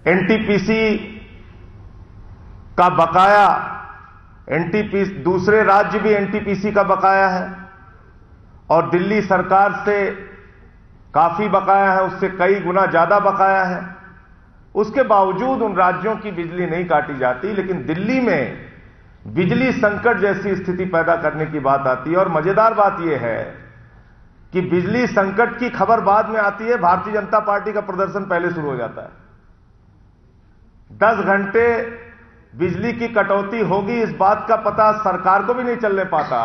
NTPC का बकाया, NTPC दूसरे राज्य भी एनटीपीसी का बकाया है और दिल्ली सरकार से काफी बकाया है, उससे कई गुना ज्यादा बकाया है। उसके बावजूद उन राज्यों की बिजली नहीं काटी जाती, लेकिन दिल्ली में बिजली संकट जैसी स्थिति पैदा करने की बात आती है। और मजेदार बात यह है कि बिजली संकट की खबर बाद में आती है, भारतीय जनता पार्टी का प्रदर्शन पहले शुरू हो जाता है। 10 घंटे बिजली की कटौती होगी, इस बात का पता सरकार को भी नहीं चलने पाता,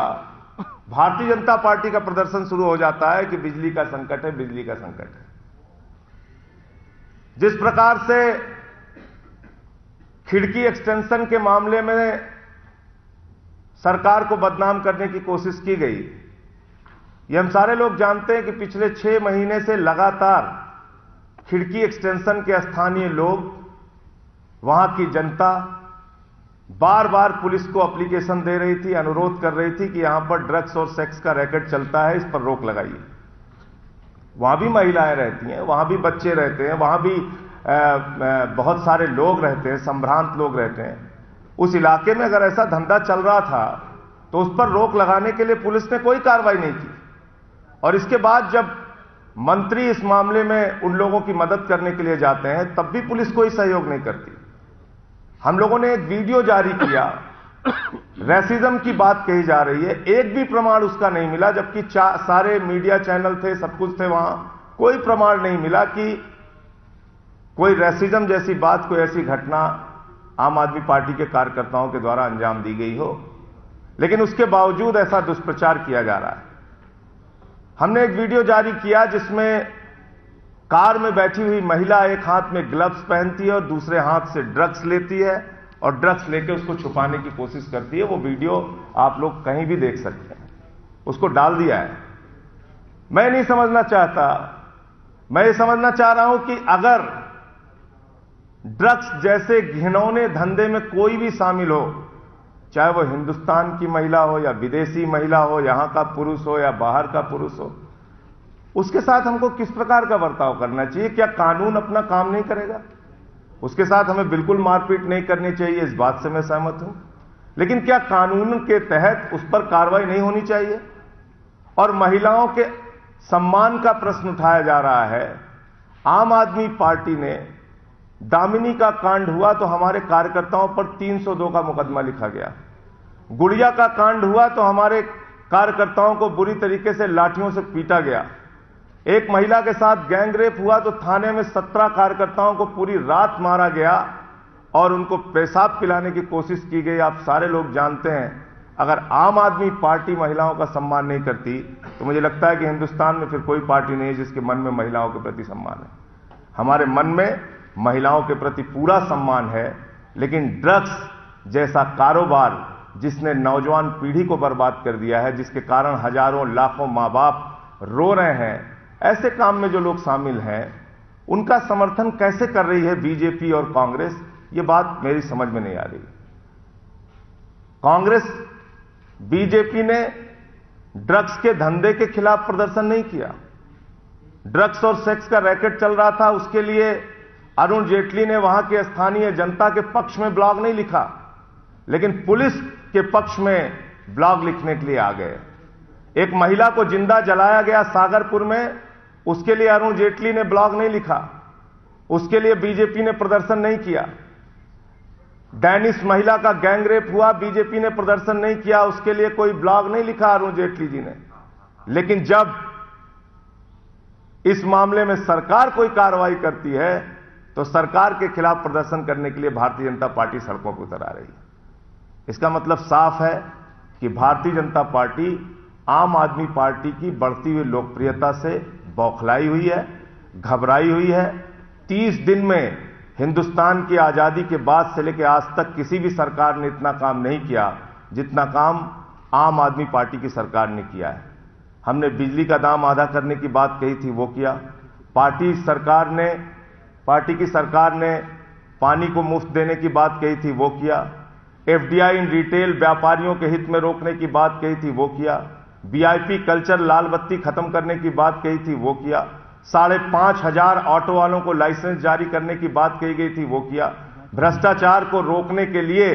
भारतीय जनता पार्टी का प्रदर्शन शुरू हो जाता है कि बिजली का संकट है, बिजली का संकट है। जिस प्रकार से खिड़की एक्सटेंशन के मामले में सरकार को बदनाम करने की कोशिश की गई, ये हम सारे लोग जानते हैं कि पिछले 6 महीने से लगातार खिड़की एक्सटेंशन के स्थानीय लोग, वहां की जनता बार बार पुलिस को एप्लीकेशन दे रही थी, अनुरोध कर रही थी कि यहां पर ड्रग्स और सेक्स का रैकेट चलता है, इस पर रोक लगाइए। वहां भी महिलाएं रहती हैं, वहां भी बच्चे रहते हैं, वहां भी बहुत सारे लोग रहते हैं, संभ्रांत लोग रहते हैं। उस इलाके में अगर ऐसा धंधा चल रहा था तो उस पर रोक लगाने के लिए पुलिस ने कोई कार्रवाई नहीं की। और इसके बाद जब मंत्री इस मामले में उन लोगों की मदद करने के लिए जाते हैं, तब भी पुलिस कोई सहयोग नहीं करती। हम लोगों ने एक वीडियो जारी किया, रेसिज्म की बात कही जा रही है, एक भी प्रमाण उसका नहीं मिला, जबकि सारे मीडिया चैनल थे, सब कुछ थे, वहां कोई प्रमाण नहीं मिला कि कोई रेसिज्म जैसी बात, कोई ऐसी घटना आम आदमी पार्टी के कार्यकर्ताओं के द्वारा अंजाम दी गई हो। लेकिन उसके बावजूद ऐसा दुष्प्रचार किया जा रहा है। हमने एक वीडियो जारी किया जिसमें कार में बैठी हुई महिला एक हाथ में ग्लव्स पहनती है और दूसरे हाथ से ड्रग्स लेती है और ड्रग्स लेके उसको छुपाने की कोशिश करती है। वो वीडियो आप लोग कहीं भी देख सकते हैं, उसको डाल दिया है। मैं नहीं समझना चाहता, मैं ये समझना चाह रहा हूं कि अगर ड्रग्स जैसे घिनौने धंधे में कोई भी शामिल हो, चाहे वो हिंदुस्तान की महिला हो या विदेशी महिला हो, यहां का पुरुष हो या बाहर का पुरुष हो, उसके साथ हमको किस प्रकार का बर्ताव करना चाहिए? क्या कानून अपना काम नहीं करेगा? उसके साथ हमें बिल्कुल मारपीट नहीं करनी चाहिए, इस बात से मैं सहमत हूं। लेकिन क्या कानून के तहत उस पर कार्रवाई नहीं होनी चाहिए? और महिलाओं के सम्मान का प्रश्न उठाया जा रहा है। आम आदमी पार्टी ने, दामिनी का कांड हुआ तो हमारे कार्यकर्ताओं पर 302 का मुकदमा लिखा गया। गुड़िया का कांड हुआ तो हमारे कार्यकर्ताओं को बुरी तरीके से लाठियों से पीटा गया। एक महिला के साथ गैंग रेप हुआ तो थाने में 17 कार्यकर्ताओं को पूरी रात मारा गया और उनको पेशाब पिलाने की कोशिश की गई। आप सारे लोग जानते हैं, अगर आम आदमी पार्टी महिलाओं का सम्मान नहीं करती तो मुझे लगता है कि हिंदुस्तान में फिर कोई पार्टी नहीं है जिसके मन में महिलाओं के प्रति सम्मान है। हमारे मन में महिलाओं के प्रति पूरा सम्मान है, लेकिन ड्रग्स जैसा कारोबार जिसने नौजवान पीढ़ी को बर्बाद कर दिया है, जिसके कारण हजारों लाखों मां बाप रो रहे हैं, ऐसे काम में जो लोग शामिल हैं उनका समर्थन कैसे कर रही है बीजेपी और कांग्रेस? ये बात मेरी समझ में नहीं आ रही। कांग्रेस, बीजेपी ने ड्रग्स के धंधे के खिलाफ प्रदर्शन नहीं किया। ड्रग्स और सेक्स का रैकेट चल रहा था, उसके लिए अरुण जेटली ने वहां के स्थानीय जनता के पक्ष में ब्लॉग नहीं लिखा, लेकिन पुलिस के पक्ष में ब्लॉग लिखने के लिए आ गए। एक महिला को जिंदा जलाया गया सागरपुर में, उसके लिए अरुण जेटली ने ब्लॉग नहीं लिखा, उसके लिए बीजेपी ने प्रदर्शन नहीं किया। डैनिश महिला का गैंग रेप हुआ, बीजेपी ने प्रदर्शन नहीं किया, उसके लिए कोई ब्लॉग नहीं लिखा अरुण जेटली जी ने। लेकिन जब इस मामले में सरकार कोई कार्रवाई करती है तो सरकार के खिलाफ प्रदर्शन करने के लिए भारतीय जनता पार्टी सड़कों पर उतर आ रही है। इसका मतलब साफ है कि भारतीय जनता पार्टी आम आदमी पार्टी की बढ़ती हुई लोकप्रियता से बौखलाई हुई है, घबराई हुई है। 30 दिन में हिंदुस्तान की आजादी के बाद से लेकर आज तक किसी भी सरकार ने इतना काम नहीं किया जितना काम आम आदमी पार्टी की सरकार ने किया है। हमने बिजली का दाम आधा करने की बात कही थी, वो किया। पार्टी की सरकार ने पानी को मुफ्त देने की बात कही थी, वो किया। एफडीआई इन रिटेल व्यापारियों के हित में रोकने की बात कही थी, वो किया। वीआईपी कल्चर लाल बत्ती खत्म करने की बात कही थी, वो किया। 5,500 ऑटो वालों को लाइसेंस जारी करने की बात कही गई थी, वो किया। भ्रष्टाचार को रोकने के लिए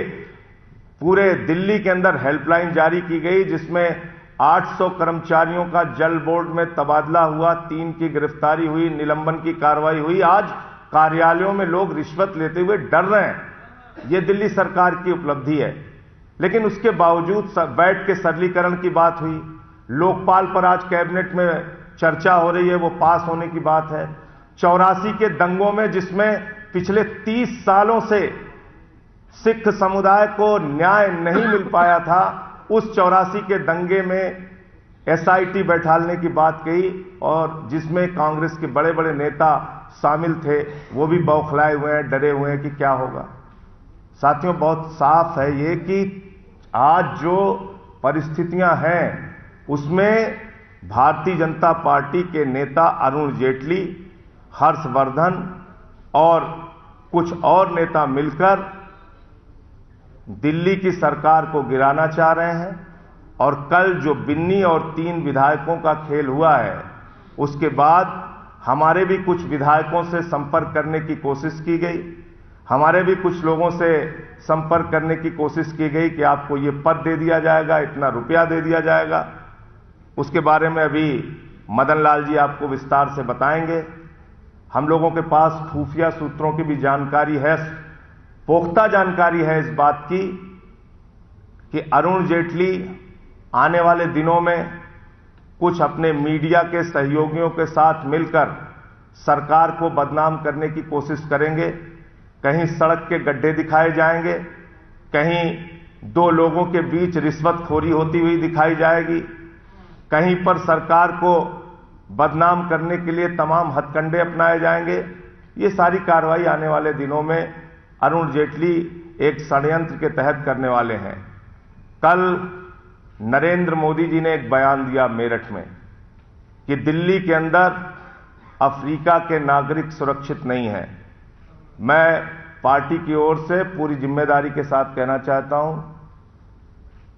पूरे दिल्ली के अंदर हेल्पलाइन जारी की गई, जिसमें 800 कर्मचारियों का जल बोर्ड में तबादला हुआ, 3 की गिरफ्तारी हुई, निलंबन की कार्रवाई हुई। आज कार्यालयों में लोग रिश्वत लेते हुए डर रहे हैं। यह दिल्ली सरकार की उपलब्धि है। लेकिन उसके बावजूद बैठ के सरलीकरण की बात हुई। लोकपाल पर आज कैबिनेट में चर्चा हो रही है, वो पास होने की बात है। 84 के दंगों में, जिसमें पिछले 30 सालों से सिख समुदाय को न्याय नहीं मिल पाया था, उस 84 के दंगे में एसआईटी बैठालने की बात कही, और जिसमें कांग्रेस के बड़े बड़े नेता शामिल थे, वो भी बौखलाए हुए हैं, डरे हुए हैं कि क्या होगा। साथियों, बहुत साफ है ये कि आज जो परिस्थितियां हैं उसमें भारतीय जनता पार्टी के नेता अरुण जेटली, हर्षवर्धन और कुछ और नेता मिलकर दिल्ली की सरकार को गिराना चाह रहे हैं। और कल जो बिन्नी और 3 विधायकों का खेल हुआ है, उसके बाद हमारे भी कुछ विधायकों से संपर्क करने की कोशिश की गई। हमारे भी कुछ लोगों से संपर्क करने की कोशिश की गई कि आपको ये पद दे दिया जाएगा, इतना रुपया दे दिया जाएगा। उसके बारे में अभी मदन लाल जी आपको विस्तार से बताएंगे। हम लोगों के पास खुफिया सूत्रों की भी जानकारी है, पुख्ता जानकारी है इस बात की कि अरुण जेटली आने वाले दिनों में कुछ अपने मीडिया के सहयोगियों के साथ मिलकर सरकार को बदनाम करने की कोशिश करेंगे। कहीं सड़क के गड्ढे दिखाए जाएंगे, कहीं 2 लोगों के बीच रिश्वतखोरी होती हुई दिखाई जाएगी, कहीं पर सरकार को बदनाम करने के लिए तमाम हथकंडे अपनाए जाएंगे। ये सारी कार्रवाई आने वाले दिनों में अरुण जेटली एक षड्यंत्र के तहत करने वाले हैं। कल नरेंद्र मोदी जी ने एक बयान दिया मेरठ में कि दिल्ली के अंदर अफ्रीका के नागरिक सुरक्षित नहीं हैं। मैं पार्टी की ओर से पूरी जिम्मेदारी के साथ कहना चाहता हूं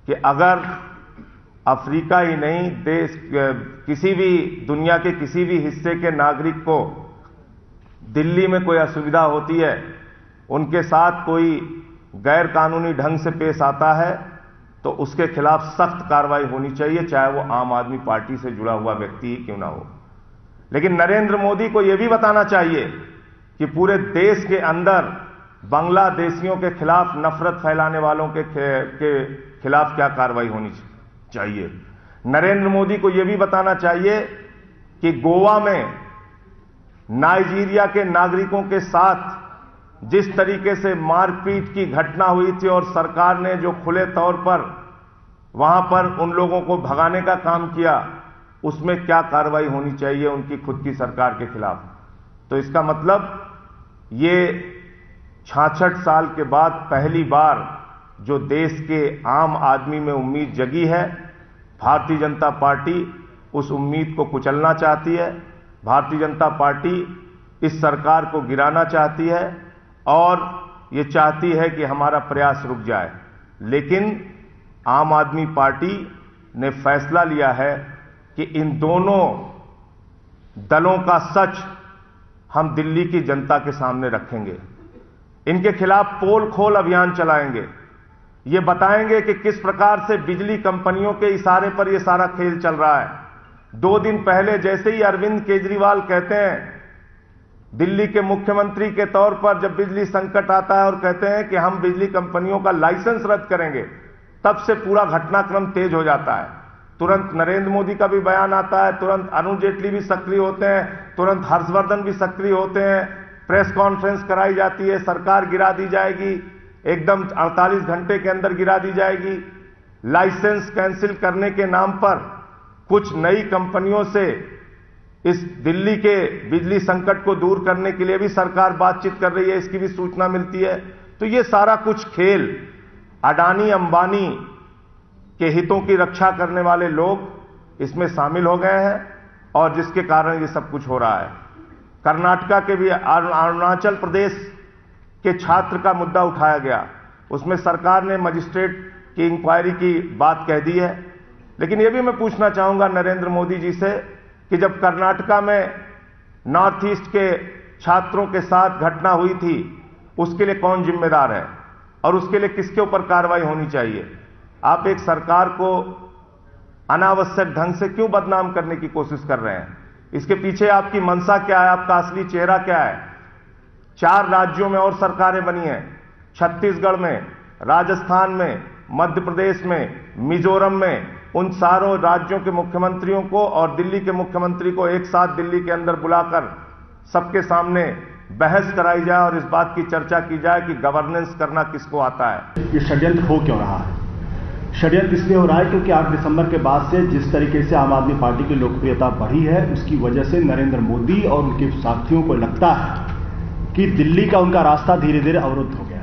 कि अगर अफ्रीका ही नहीं, देश किसी भी दुनिया के किसी भी हिस्से के नागरिक को दिल्ली में कोई असुविधा होती है, उनके साथ कोई गैर कानूनी ढंग से पेश आता है, तो उसके खिलाफ सख्त कार्रवाई होनी चाहिए, चाहे वो आम आदमी पार्टी से जुड़ा हुआ व्यक्ति ही क्यों ना हो। लेकिन नरेंद्र मोदी को यह भी बताना चाहिए कि पूरे देश के अंदर बांग्लादेशियों के खिलाफ, नफरत फैलाने वालों के खिलाफ क्या कार्रवाई होनी चाहिए। नरेंद्र मोदी को यह भी बताना चाहिए कि गोवा में नाइजीरिया के नागरिकों के साथ जिस तरीके से मारपीट की घटना हुई थी और सरकार ने जो खुले तौर पर वहां पर उन लोगों को भगाने का काम किया, उसमें क्या कार्रवाई होनी चाहिए उनकी खुद की सरकार के खिलाफ। तो इसका मतलब ये 66 साल के बाद पहली बार जो देश के आम आदमी में उम्मीद जगी है, भारतीय जनता पार्टी उस उम्मीद को कुचलना चाहती है। भारतीय जनता पार्टी इस सरकार को गिराना चाहती है और ये चाहती है कि हमारा प्रयास रुक जाए। लेकिन आम आदमी पार्टी ने फैसला लिया है कि इन दोनों दलों का सच हम दिल्ली की जनता के सामने रखेंगे। इनके खिलाफ पोल खोल अभियान चलाएंगे। ये बताएंगे कि किस प्रकार से बिजली कंपनियों के इशारे पर यह सारा खेल चल रहा है। 2 दिन पहले जैसे ही अरविंद केजरीवाल कहते हैं, दिल्ली के मुख्यमंत्री के तौर पर जब बिजली संकट आता है और कहते हैं कि हम बिजली कंपनियों का लाइसेंस रद्द करेंगे, तब से पूरा घटनाक्रम तेज हो जाता है। तुरंत नरेंद्र मोदी का भी बयान आता है, तुरंत अरुण जेटली भी सक्रिय होते हैं, तुरंत हर्षवर्धन भी सक्रिय होते हैं, प्रेस कॉन्फ्रेंस कराई जाती है, सरकार गिरा दी जाएगी, एकदम 48 घंटे के अंदर गिरा दी जाएगी। लाइसेंस कैंसिल करने के नाम पर कुछ नई कंपनियों से इस दिल्ली के बिजली संकट को दूर करने के लिए भी सरकार बातचीत कर रही है, इसकी भी सूचना मिलती है। तो ये सारा कुछ खेल अडानी अंबानी के हितों की रक्षा करने वाले लोग इसमें शामिल हो गए हैं और जिसके कारण ये सब कुछ हो रहा है। कर्नाटका के भी, अरुणाचल प्रदेश के छात्र का मुद्दा उठाया गया, उसमें सरकार ने मजिस्ट्रेट की इंक्वायरी की बात कह दी है। लेकिन यह भी मैं पूछना चाहूंगा नरेंद्र मोदी जी से कि जब कर्नाटका में नॉर्थ ईस्ट के छात्रों के साथ घटना हुई थी, उसके लिए कौन जिम्मेदार है और उसके लिए किसके ऊपर कार्रवाई होनी चाहिए? आप एक सरकार को अनावश्यक ढंग से क्यों बदनाम करने की कोशिश कर रहे हैं? इसके पीछे आपकी मंशा क्या है? आपका असली चेहरा क्या है? 4 राज्यों में और सरकारें बनी हैं, छत्तीसगढ़ में, राजस्थान में, मध्य प्रदेश में, मिजोरम में। उन सारों राज्यों के मुख्यमंत्रियों को और दिल्ली के मुख्यमंत्री को एक साथ दिल्ली के अंदर बुलाकर सबके सामने बहस कराई जाए और इस बात की चर्चा की जाए कि गवर्नेंस करना किसको आता है। ये षड्यंत्र हो क्यों रहा है? षड्यंत्र इसलिए हो रहा है क्योंकि 8 दिसंबर के बाद से जिस तरीके से आम आदमी पार्टी की लोकप्रियता बढ़ी है, उसकी वजह से नरेंद्र मोदी और उनके साथियों को लगता है कि दिल्ली का उनका रास्ता धीरे धीरे अवरुद्ध हो गया है।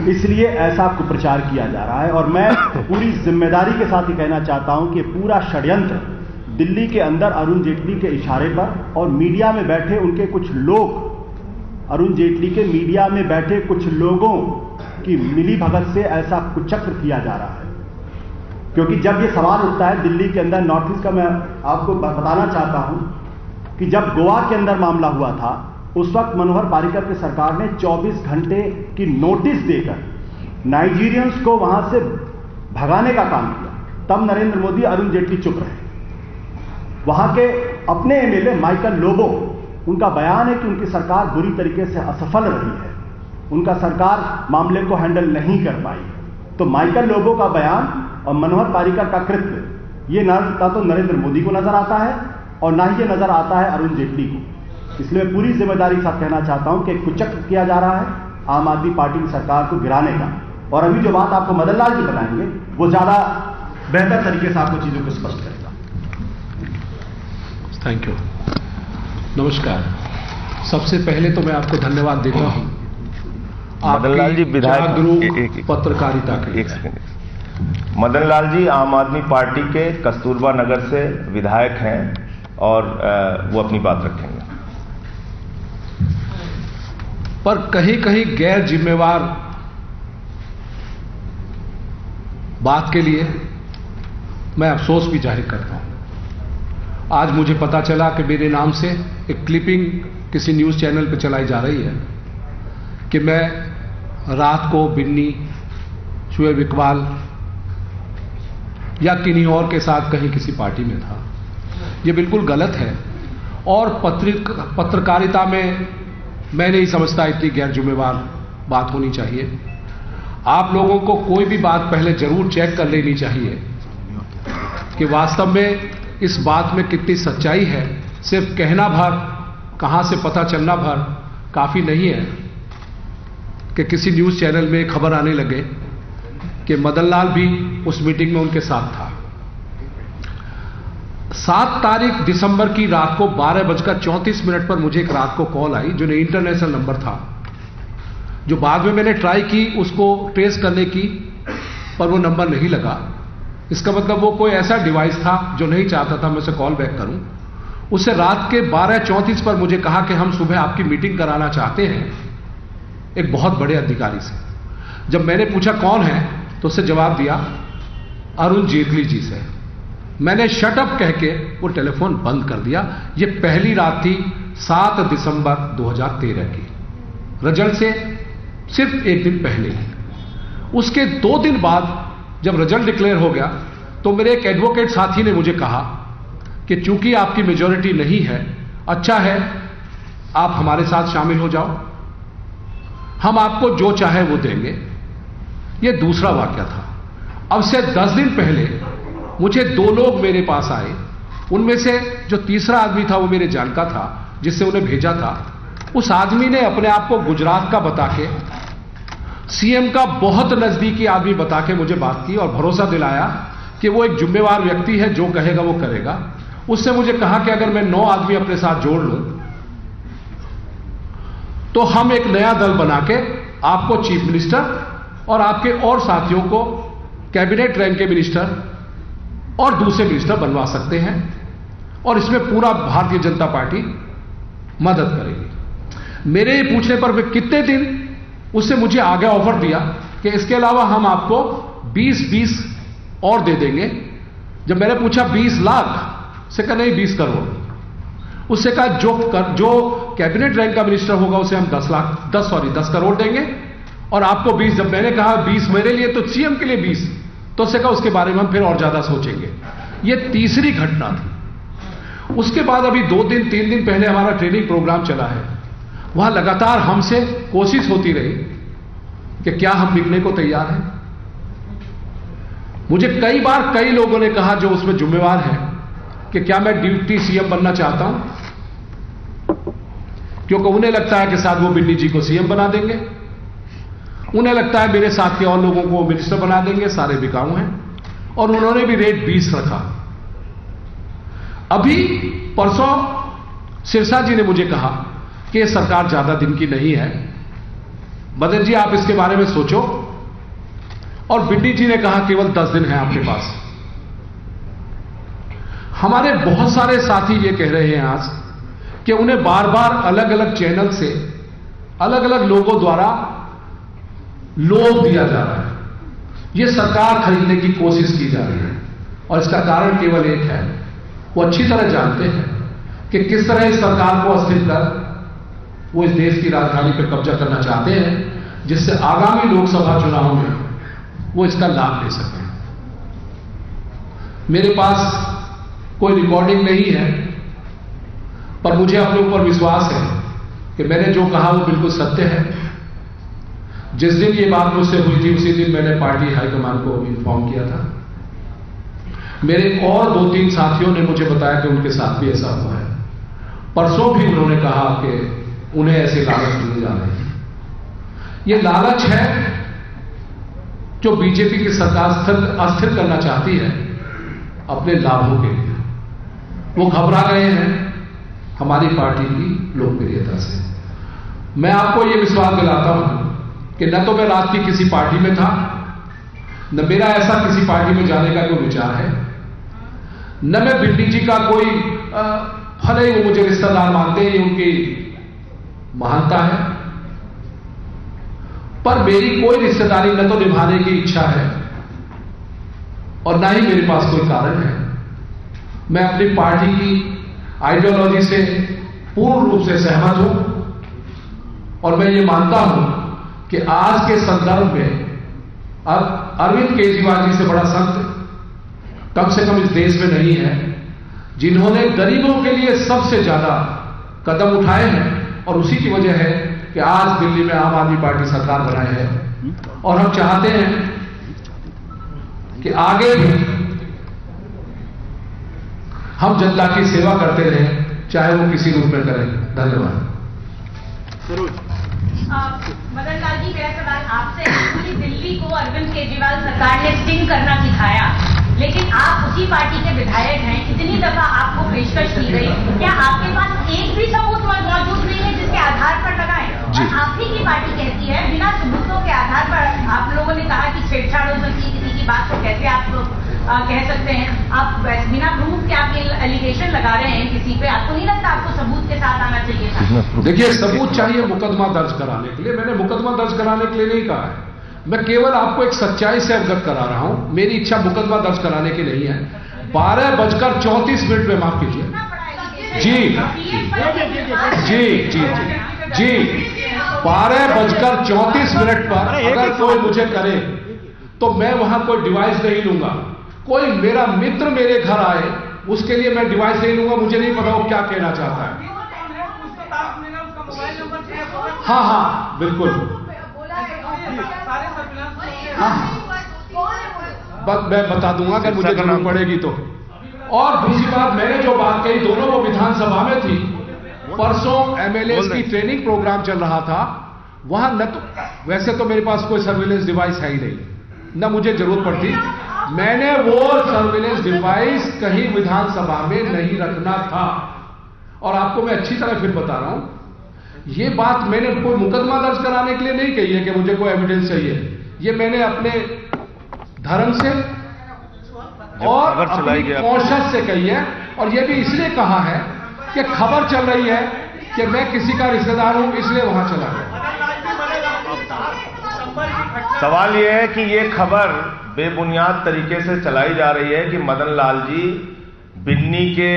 इसलिए ऐसा कुप्रचार किया जा रहा है और मैं पूरी जिम्मेदारी के साथ ही कहना चाहता हूं कि पूरा षड्यंत्र दिल्ली के अंदर अरुण जेटली के इशारे पर और मीडिया में बैठे उनके कुछ लोग, अरुण जेटली के मीडिया में बैठे कुछ लोगों की मिलीभगत से ऐसा कुचक्र किया जा रहा है। क्योंकि जब ये सवाल उठता है दिल्ली के अंदर, नॉर्थ ईस्ट का मैं आपको बताना चाहता हूं कि जब गोवा के अंदर मामला हुआ था, उस वक्त मनोहर पर्रिकर की सरकार ने 24 घंटे की नोटिस देकर नाइजीरियंस को वहां से भगाने का काम किया। तब नरेंद्र मोदी, अरुण जेटली चुप रहे। वहां के अपने एमएलए माइकल लोबो, उनका बयान है कि उनकी सरकार बुरी तरीके से असफल रही है, उनका सरकार मामले को हैंडल नहीं कर पाई। तो माइकल लोबो का बयान और मनोहर पर्रिकर का कृत्य, ये ना तो नरेंद्र मोदी को नजर आता है और ना ही ये नजर आता है अरुण जेटली को। इसलिए मैं पूरी जिम्मेदारी के साथ कहना चाहता हूं कि कुचक्र किया जा रहा है आम आदमी पार्टी की सरकार को गिराने का। और अभी जो बात आपको मदन लाल जी बताएंगे वो ज्यादा बेहतर तरीके से आपको चीजों को स्पष्ट करेगा। Thank you. नमस्कार। सबसे पहले तो मैं आपको धन्यवाद देता हूं मदन लाल जी, विधायक पत्रकारिता के। एक सेकंड। मदन लाल जी आम आदमी पार्टी के कस्तूरबा नगर से विधायक हैं और वो अपनी बात रखेंगे। पर कहीं कहीं गैर जिम्मेवार बात के लिए मैं अफसोस भी जाहिर करता हूं। आज मुझे पता चला कि मेरे नाम से एक क्लिपिंग किसी न्यूज़ चैनल पर चलाई जा रही है कि मैं रात को बिन्नी, शुएब इकबाल या किन्हीं और के साथ कहीं किसी पार्टी में था। यह बिल्कुल गलत है और पत्रकारिता में मैं नहीं समझता इतनी गैर जिम्मेवार बात होनी चाहिए। आप लोगों को कोई भी बात पहले जरूर चेक कर लेनी चाहिए कि वास्तव में इस बात में कितनी सच्चाई है। सिर्फ कहना भर, कहां से पता चलना भर काफी नहीं है कि किसी न्यूज़ चैनल में खबर आने लगे कि मदन लाल भी उस मीटिंग में उनके साथ था। 7 तारीख दिसंबर की रात को 12:34 पर मुझे एक रात को कॉल आई, जो इंटरनेशनल नंबर था, जो बाद में मैंने ट्राई की उसको ट्रेस करने की, पर वो नंबर नहीं लगा। इसका मतलब वो कोई ऐसा डिवाइस था जो नहीं चाहता था मैं उसे कॉल बैक करूं। उससे रात के 12:34 पर मुझे कहा कि हम सुबह आपकी मीटिंग कराना चाहते हैं एक बहुत बड़े अधिकारी से। जब मैंने पूछा कौन है तो उससे जवाब दिया अरुण जेटली जी से। मैंने शट अप कह के वो टेलीफोन बंद कर दिया। ये पहली रात थी 7 दिसंबर 2013 की, रिजल्ट से सिर्फ एक दिन पहले ही। उसके 2 दिन बाद जब रिजल्ट डिक्लेयर हो गया तो मेरे एक एडवोकेट साथी ने मुझे कहा कि चूंकि आपकी मेजॉरिटी नहीं है, अच्छा है आप हमारे साथ शामिल हो जाओ, हम आपको जो चाहे वो देंगे। यह दूसरा वाकया था। अब से 10 दिन पहले मुझे 2 लोग मेरे पास आए, उनमें से जो तीसरा आदमी था वो मेरे जान का था जिससे उन्हें भेजा था। उस आदमी ने अपने आप को गुजरात का बता के, सीएम का बहुत नजदीकी आदमी बता के मुझे बात की और भरोसा दिलाया कि वो एक जिम्मेवार व्यक्ति है, जो कहेगा वो करेगा। उससे मुझे कहा कि अगर मैं 9 आदमी अपने साथ जोड़ लूं तो हम एक नया दल बना के आपको चीफ मिनिस्टर और आपके और साथियों को कैबिनेट रैंक के मिनिस्टर और दूसरे मिनिस्टर बनवा सकते हैं और इसमें पूरा भारतीय जनता पार्टी मदद करेगी। मेरे पूछने पर वे कितने दिन, उससे मुझे आगे ऑफर दिया कि इसके अलावा हम आपको 20-20 और दे देंगे। जब मैंने पूछा 20 लाख से, कहा नहीं 20 करोड़। उससे कहा जो कैबिनेट रैंक का मिनिस्टर होगा उसे हम 10 करोड़ देंगे और आपको 20। जब मैंने कहा 20 मेरे लिए तो सीएम के लिए 20, तो उससे कहा उसके बारे में हम फिर और ज्यादा सोचेंगे। यह तीसरी घटना थी। उसके बाद अभी 2-3 दिन पहले हमारा ट्रेनिंग प्रोग्राम चला है, वहां लगातार हमसे कोशिश होती रही कि क्या हम बिकने को तैयार हैं। मुझे कई बार कई लोगों ने कहा जो उसमें जिम्मेवार हैं कि क्या मैं डिप्टी सीएम बनना चाहता हूं, क्योंकि उन्हें लगता है कि शायद वो बिन्नी जी को सीएम बना देंगे, उन्हें लगता है मेरे साथ के और लोगों को मिनिस्टर बना देंगे, सारे बिकाऊ हैं, और उन्होंने भी रेट 20 रखा। अभी परसों सिरसा जी ने मुझे कहा कि यह सरकार ज्यादा दिन की नहीं है, बदन जी आप इसके बारे में सोचो, और बिन्नी जी ने कहा केवल 10 दिन है आपके पास। हमारे बहुत सारे साथी ये कह रहे हैं आज कि उन्हें बार बार अलग अलग चैनल से अलग अलग लोगों द्वारा लोभ दिया जा रहा है, यह सरकार खरीदने की कोशिश की जा रही है, और इसका कारण केवल एक है। वो अच्छी तरह जानते हैं कि किस तरह इस सरकार को अस्थिर कर वो इस देश की राजधानी पर कब्जा करना चाहते हैं, जिससे आगामी लोकसभा चुनाव में वो इसका लाभ ले सकें। मेरे पास कोई रिकॉर्डिंग नहीं है, पर मुझे अपने ऊपर विश्वास है कि मैंने जो कहा वो बिल्कुल सत्य है। जिस दिन ये बात मुझसे हुई थी उसी दिन मैंने पार्टी हाईकमान को इन्फॉर्म किया था। मेरे और 2-3 साथियों ने मुझे बताया कि उनके साथ भी ऐसा हुआ है। परसों भी उन्होंने कहा कि उन्हें ऐसे लालच दिए जा रहे हैं। यह लालच है जो बीजेपी की सरकार अस्थिर करना चाहती है अपने लाभों के लिए। वो घबरा गए हैं हमारी पार्टी की लोकप्रियता से। मैं आपको यह विश्वास दिलाता हूं कि न तो मैं राज की किसी पार्टी में था, न मेरा ऐसा किसी पार्टी में जाने का कोई विचार है, न मैं बिन्नी जी का कोई भले ही वो मुझे रिश्तेदार मानते हैं, ये उनकी महानता है, पर मेरी कोई रिश्तेदारी न तो निभाने की इच्छा है और ना ही मेरे पास कोई कारण है। मैं अपनी पार्टी की आइडियोलॉजी से पूर्ण रूप से सहमत हूं और मैं ये मानता हूं कि आज के संदर्भ में अब अरविंद केजरीवाल जी से बड़ा संत कम से कम इस देश में नहीं है, जिन्होंने गरीबों के लिए सबसे ज्यादा कदम उठाए हैं, और उसी की वजह है कि आज दिल्ली में आम आदमी पार्टी सरकार बनाए है। और हम चाहते हैं कि आगे भी हम जनता की सेवा करते रहें, चाहे वो किसी रूप में करें। धन्यवाद। मदन लाल जी, मेरा सवाल आपसे, पूरी दिल्ली को अरविंद केजरीवाल सरकार ने स्टिंग करना सिखाया, लेकिन आप उसी पार्टी के विधायक हैं, इतनी दफा आपको पेशकश की गई, क्या आपके पास एक भी सबूत मौजूद नहीं है जिसके आधार पर लगाएं? और आप ही की पार्टी कहती है बिना सबूतों के आधार पर, आप लोगों ने कहा कि छेड़छाड़ हो सकती है किसी की बात को, कैसे आप कह सकते हैं? आप बिना प्रूफ के आप एलिगेशन लगा रहे हैं किसी पे, आपको नहीं लगता आपको सबूत के साथ आना चाहिए था? देखिए, सबूत चाहिए मुकदमा दर्ज कराने के लिए। मैंने मुकदमा दर्ज कराने के लिए नहीं कहा है, मैं केवल आपको एक सच्चाई से अवगत करा रहा हूं। मेरी इच्छा मुकदमा दर्ज कराने की नहीं है। 12:34 में, माफ कीजिए जी जी जी जी 12:34 पर अगर कोई मुझे करे तो मैं वहां कोई डिवाइस नहीं लूंगा। कोई मेरा मित्र मेरे घर आए उसके लिए मैं डिवाइस नहीं लूंगा। मुझे नहीं पता वो क्या कहना चाहता है। हाँ हाँ बिल्कुल, हाँ मैं बता दूंगा अगर मुझे जरूरत पड़ेगी तो। और दूसरी बात, मैंने जो बात कही दोनों वो विधानसभा में थी। परसों एमएलए की ट्रेनिंग प्रोग्राम चल रहा था, वहां न तो वैसे तो मेरे पास कोई सर्विलेंस डिवाइस है ही नहीं, न मुझे जरूरत पड़ती। मैंने वो सर्विलेंस डिवाइस कहीं विधानसभा में नहीं रखना था। और आपको मैं अच्छी तरह फिर बता रहा हूं, ये बात मैंने कोई मुकदमा दर्ज कराने के लिए नहीं कही है कि मुझे कोई एविडेंस चाहिए। ये मैंने अपने धर्म से और अपनी कॉन्शियस से कही है। और ये भी इसलिए कहा है कि खबर चल रही है कि मैं किसी का रिश्तेदार हूं, इसलिए वहां चला गया। सवाल यह है कि ये खबर बेबुनियाद तरीके से चलाई जा रही है कि मदन लाल जी बिन्नी के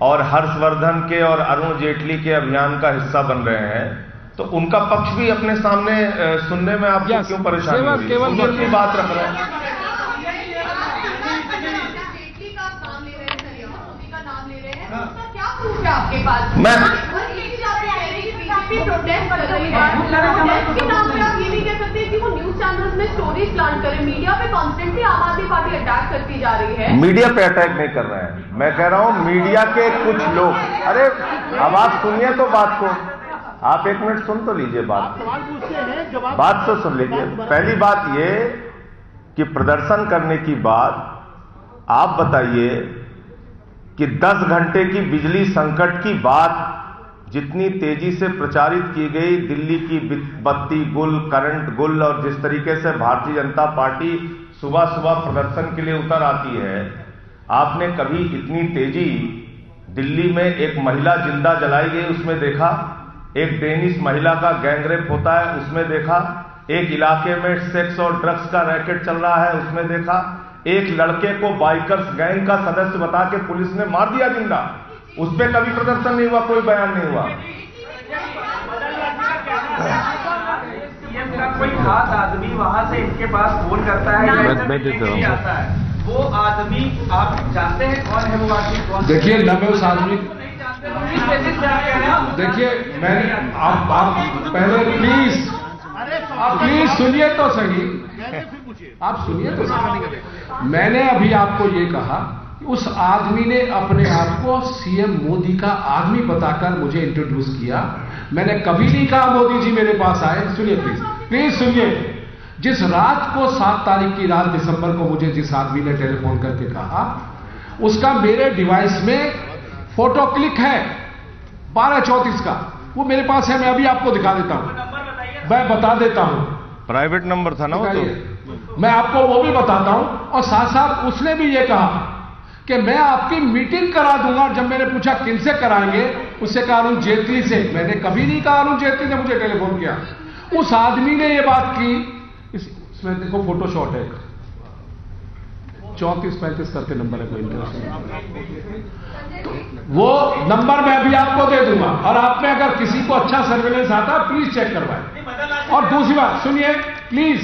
और हर्षवर्धन के और अरुण जेटली के अभियान का हिस्सा बन रहे हैं, तो उनका पक्ष भी अपने सामने सुनने में आपको क्यों परेशानी हो रही है? केवल की बात रख रहे हैं। आपके पास मैं प्रोटेस्ट कर रही है, प्रोटेस्ट के नाम पे आप ये नहीं कह सकते कि वो न्यूज चैनल्स में स्टोरीज प्लान करें। मीडिया पे कॉन्स्टेंटली आम आदमी पार्टी अटैक करती जा रही है। मीडिया पे अटैक नहीं कर रहे हैं, मैं कह रहा हूं मीडिया के कुछ लोग। अरे अब आप सुनिए तो बात को, आप एक मिनट सुन तो लीजिए बात तो सुन लीजिए। पहली बात ये कि प्रदर्शन करने की बात, आप बताइए कि 10 घंटे की बिजली संकट की बात जितनी तेजी से प्रचारित की गई, दिल्ली की बत्ती गुल, करंट गुल, और जिस तरीके से भारतीय जनता पार्टी सुबह सुबह प्रदर्शन के लिए उतर आती है, आपने कभी इतनी तेजी दिल्ली में एक महिला जिंदा जलाई गई उसमें देखा? एक डेनिश महिला का गैंगरेप होता है उसमें देखा? एक इलाके में सेक्स और ड्रग्स का रैकेट चल रहा है उसमें देखा? एक लड़के को बाइकर्स गैंग का सदस्य बता के पुलिस ने मार दिया जिंदा, उस पर कभी प्रदर्शन नहीं हुआ, कोई बयान नहीं हुआ। सीएम का कोई खास आदमी वहां से इनके पास फोन करता है, आता है, वो आदमी आप जानते हैं कौन है वो आदमी? कौन? देखिए न मैं उस आदमी, देखिए मैंने आप पहले प्लीज सुनिए तो सही, आप सुनिए तो सही। मैंने अभी आपको ये कहा कि उस आदमी ने अपने आप को सीएम मोदी का आदमी बताकर मुझे इंट्रोड्यूस किया। मैंने कभी नहीं कहा मोदी जी मेरे पास आए। सुनिए प्लीज सुनिए। जिस रात को 7 तारीख की रात दिसंबर को मुझे जिस आदमी ने टेलीफोन करके कहा, उसका मेरे डिवाइस में फोटो क्लिक है 12:34 का, वो मेरे पास है। मैं अभी आपको दिखा देता हूं, मैं बता देता हूं। प्राइवेट नंबर था ना वो तो। मैं आपको वो भी बताता हूं, और साथ साथ उसने भी ये कहा कि मैं आपकी मीटिंग करा दूंगा। जब मैंने पूछा किनसे कराएंगे, उससे कहा अरुण जेटली से। मैंने कभी नहीं कहा अरुण जेटली ने मुझे टेलीफोन किया। उस आदमी ने ये बात की। इसमें देखो फोटो शॉट है, 34-35 करके नंबर है कोई इंटरेस्ट, तो वो नंबर मैं अभी आपको दे दूंगा। और आप में अगर किसी को अच्छा सर्वेलेंस आता है प्लीज चेक करवाएं। और दूसरी बात सुनिए प्लीज,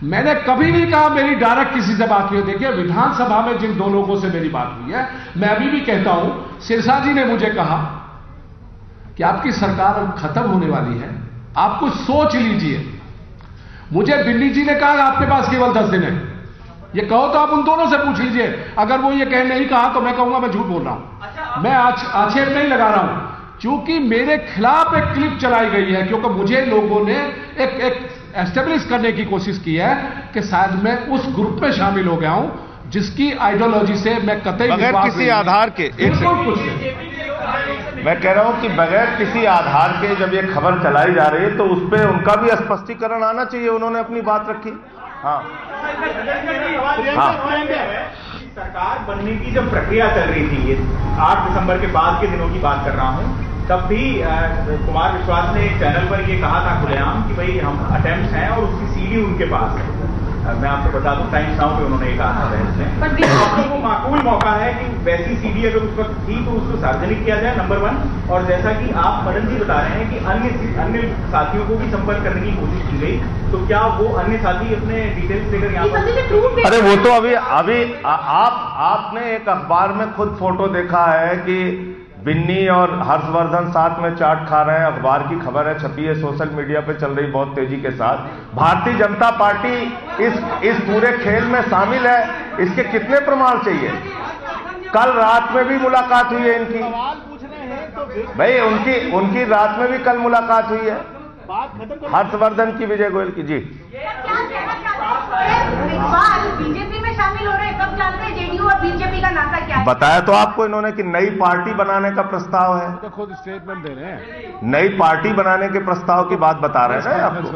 मैंने कभी नहीं कहा मेरी डायरेक्ट किसी से बात हुई है। देखिए विधानसभा में जिन 2 लोगों से मेरी बात हुई है, मैं अभी भी कहता हूं, सिरसा जी ने मुझे कहा कि आपकी सरकार अब खत्म होने वाली है, आप कुछ सोच लीजिए। मुझे दिल्ली जी ने कहा आपके पास केवल 10 दिन है। ये कहो तो आप उन दोनों से पूछ लीजिए। अगर वो ये कह नहीं कहा तो मैं कहूंगा मैं झूठ बोल रहा हूं। मैं आक्षेप नहीं लगा रहा हूं, क्योंकि मेरे खिलाफ एक क्लिप चलाई गई है, क्योंकि मुझे लोगों ने एक एस्टेब्लिश करने की कोशिश की है कि शायद मैं उस ग्रुप में शामिल हो गया हूं जिसकी आइडियोलॉजी से मैं कतई बगैर किसी आधार के, एक सेकंड मैं कह रहा हूं कि बगैर किसी आधार के जब ये खबर चलाई जा रही है तो उस पर उनका भी स्पष्टीकरण आना चाहिए। उन्होंने अपनी बात रखी। हाँ सरकार बनने की जब प्रक्रिया चल रही थी, ये 8 दिसंबर के बाद के दिनों की बात कर रहा हूं, तब भी कुमार विश्वास ने चैनल पर ये कहा था खुलेआम कि भाई हम अटेम्प्ट्स हैं और उसकी सीडी उनके पास है। मैं आपको बता दूं, टाइम्स नाउ पे उन्होंने ये कहा था बहस में। पर वो माकूल मौका है कि वैसी सीडी अगर उस वक्त थी तो उसको सार्वजनिक किया जाए, नंबर 1। और जैसा कि आप मदन जी बता रहे हैं कि अन्य साथियों को भी संपर्क करने की कोशिश की गई, तो क्या वो अन्य साथी अपने डिटेल्स देकर यहाँ पर? अरे वो तो अभी आपने एक अखबार में खुद फोटो देखा है कि बिन्नी और हर्षवर्धन साथ में चाट खा रहे हैं। अखबार की खबर है, छपी है, सोशल मीडिया पे चल रही बहुत तेजी के साथ। भारतीय जनता पार्टी इस पूरे खेल में शामिल है, इसके कितने प्रमाण चाहिए? कल रात में भी मुलाकात हुई है इनकी, भाई उनकी रात में भी कल मुलाकात हुई है हर्षवर्धन की, विजय गोयल की। जी बीजेपी में शामिल हो रहे हैं, कब जानते हैं जेडीयू और बीजेपी का नाता क्या है? बताया तो आपको इन्होंने कि नई पार्टी बनाने का प्रस्ताव है, तो खुद स्टेटमेंट दे रहे हैं, नई पार्टी बनाने के प्रस्ताव की बात बता रहे हैं आपको।